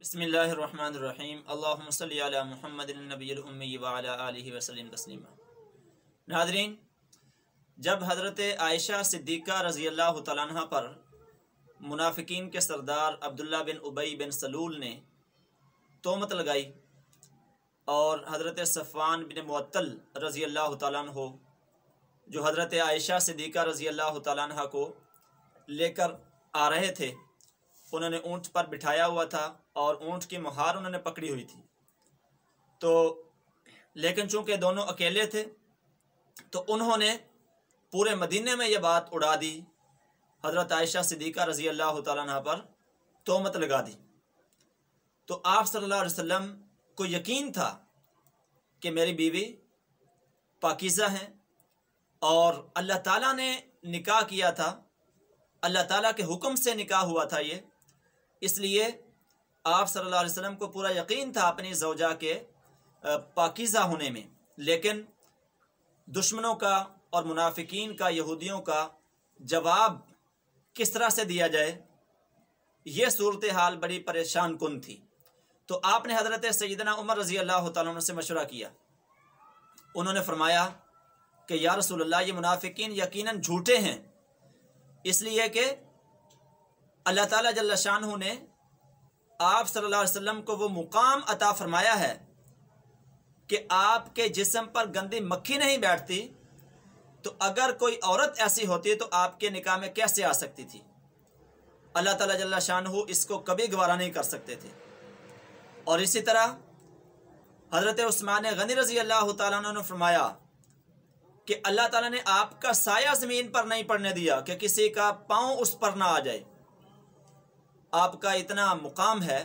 बिस्मिल्लाहिर्रहमानिर्रहीम अल्लाहुम्मा सल्लि अला मुहम्मदिन नबिय्यिल उम्मी व अला आलिहि वसल्लम तस्लीमा। नाज़रीन, जब हज़रत आयशा सिद्दीक़ा रज़ी अल्लाह तआला अन्हा पर मुनाफिकीन के सरदार अब्दुल्ला बिन उबई बिन सलूल ने तोहमत लगाई और हज़रत सफ़वान बिन मुअत्तल रज़ी अल्लाह तआला अन्हु जो हज़रत आयशा सिद्दीक़ा रज़ी अल्लाह तआला अन्हा को लेकर आ रहे थे, उन्होंने ऊँट पर बिठाया हुआ था और ऊँट की मुहार उन्होंने पकड़ी हुई थी। तो लेकिन चूंकि दोनों अकेले थे तो उन्होंने पूरे मदीने में यह बात उड़ा दी, हज़रत आयशा सिद्दीक़ा रज़ी अल्लाह तआला अन्हा पर तोहमत लगा दी। तो आप सल्लल्लाहु अलैहि वसल्लम को यकीन था कि मेरी बीवी पाकीज़ा हैं और अल्लाह ताला ने निकाह किया था, अल्लाह ताला के हुक्म से निकाह हुआ था ये, इसलिए आप सल्लल्लाहु अलैहि वसल्लम को पूरा यकीन था अपनी ज़ौजा के पाकीज़ा होने में। लेकिन दुश्मनों का और मुनाफिकीन का, यहूदियों का जवाब किस तरह से दिया जाए, ये सूरत हाल बड़ी परेशान कुन थी। तो आपने हज़रत सैयदना उमर रज़ी अल्लाह तआला अन्हु से मशवरा किया। उन्होंने फरमाया कि या रसूलल्लाह, ये मुनाफिकीन यकीनन झूठे हैं, इसलिए कि अल्लाह ताला जल्ल शानहू ने आप सल्लल्लाहु अलैहि वसल्लम को वो मुकाम अता फरमाया है कि आपके जिस्म पर गंदी मक्खी नहीं बैठती, तो अगर कोई औरत ऐसी होती तो आपके निकाह में कैसे आ सकती थी। अल्लाह ताला जल्ल शानहू इसको कभी गवारा नहीं कर सकते थे। और इसी तरह हज़रत उस्मान गनी रज़ी अल्लाह तआला अन्हु ने फरमाया कि अल्लाह ताला ने आपका साया ज़मीन पर नहीं पड़ने दिया कि किसी का पाँव उस पर ना आ जाए। आपका इतना मुकाम है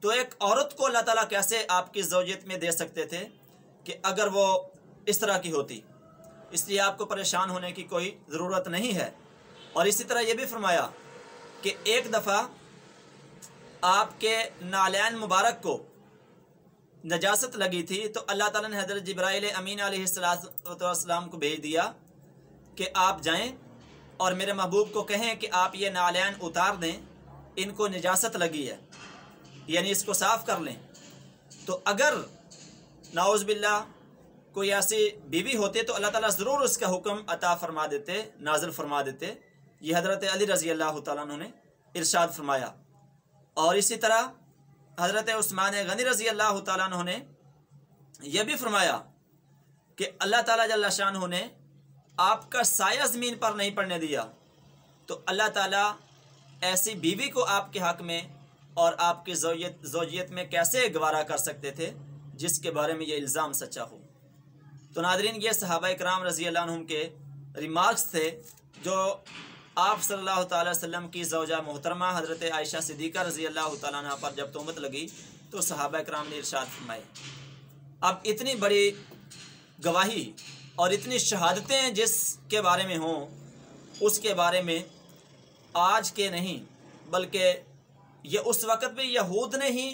तो एक औरत को अल्लाह ताला कैसे आपकी ज़ौजियत में दे सकते थे कि अगर वो इस तरह की होती। इसलिए आपको परेशान होने की कोई ज़रूरत नहीं है। और इसी तरह ये भी फरमाया कि एक दफ़ा आपके नालैन मुबारक को नजासत लगी थी, तो अल्लाह ताला ने हज़रत जिब्राइल अमीन अलैहिस्सलाम को भेज दिया कि आप जाएं और मेरे महबूब को कहें कि आप ये नालैन उतार दें, इनको नजासत लगी है, यानी इसको साफ़ कर लें। तो अगर नाउज़ बिल्लाह कोई ऐसी बीवी होती तो अल्लाह ताला ज़रूर उसका हुक्म अता फरमा देते, नाज़िल फरमा देते। ये हज़रत अली रज़ी अल्लाह तआला अन्हु ने इरशाद फरमाया। और इसी तरह हज़रत उस्मान गनी रज़ी अल्लाह तआला अन्हु ने यह भी फरमाया कि अल्लाह ताला जल्ल शानहू ने आपका साया ज़मीन पर नहीं पड़ने दिया, तो अल्लाह ताला ऐसी बीवी को आपके हक़ में और आपकी ज़ौजियत में कैसे गवारा कर सकते थे जिसके बारे में ये इल्ज़ाम सच्चा हो। तो नाज़रीन, ये सहाबा किराम रज़ी अल्लाह अन्हुम के रिमार्क्स थे जो आप सल्लल्लाहु अलैहि वसल्लम की ज़ौजा मोहतरमा हज़रत आयशा सिद्दीक़ा रज़ी अल्लाह तआला अन्हा पर जब तोहमत लगी तो सहाबा किराम ने इरशाद फरमाए। अब इतनी बड़ी गवाही और इतनी शहादतें जिसके बारे में हों, उसके बारे में आज के नहीं बल्कि ये उस वक़्त भी यहूद ने ही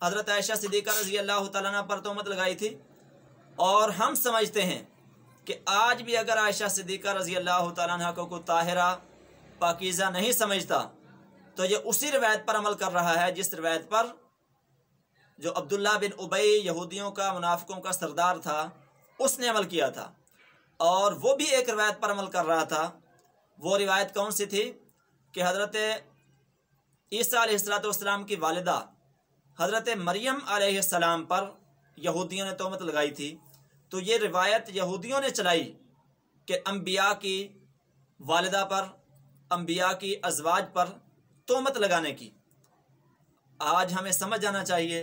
हज़रत आयशा सिद्दीक़ा रज़ी अल्लाह तआला अन्हा पर तोहमत लगाई थी। और हम समझते हैं कि आज भी अगर आयशा सिद्दीक़ा रज़ी अल्लाह तआला अन्हा को कोई ताहिरा पाकीज़ा नहीं समझता तो ये उसी रवायत पर अमल कर रहा है जिस रवायत पर जो अब्दुल्ला बिन उबई यहूदियों का, मुनाफिकों का सरदार था, उसने अमल किया था। और वो भी एक रवायत पर अमल कर रहा था। वो रिवायत कौन सी थी कि हज़रत ईसा अलैहिस्सलाम की वालिदा हज़रत मरियम अलैहिस्सलाम पर यहूदियों ने तोहमत लगाई थी। तो ये रिवायत यहूदियों ने चलाई कि अंबिया की वालिदा पर, अंबिया की अज़वाज पर तोहमत लगाने की। आज हमें समझ जाना चाहिए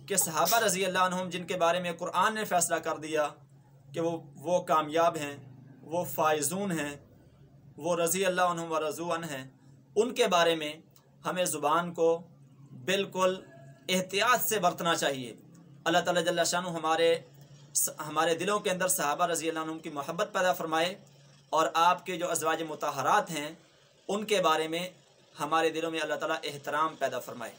कि सहाबा रज़ी अल्लाह अन्हुम जिनके बारे में कुरान ने फ़ैसला कर दिया कि वो कामयाब हैं, वो फ़ाइज़ून हैं, वो रज़ी अल्लाह अन्हुम व रज़ू अन हैं, उनके बारे में हमें ज़ुबान को बिल्कुल एहतियात से बरतना चाहिए। अल्लाह ताला जल्ल शानहू हमारे दिलों के अंदर सहाबा रज़ी अल्लाह अन्हुम की मोहब्बत पैदा फरमाए और आपके जो अज़वाज मुतहरात हैं उनके बारे में हमारे दिलों में अल्लाह ताला एहतराम पैदा फरमाए।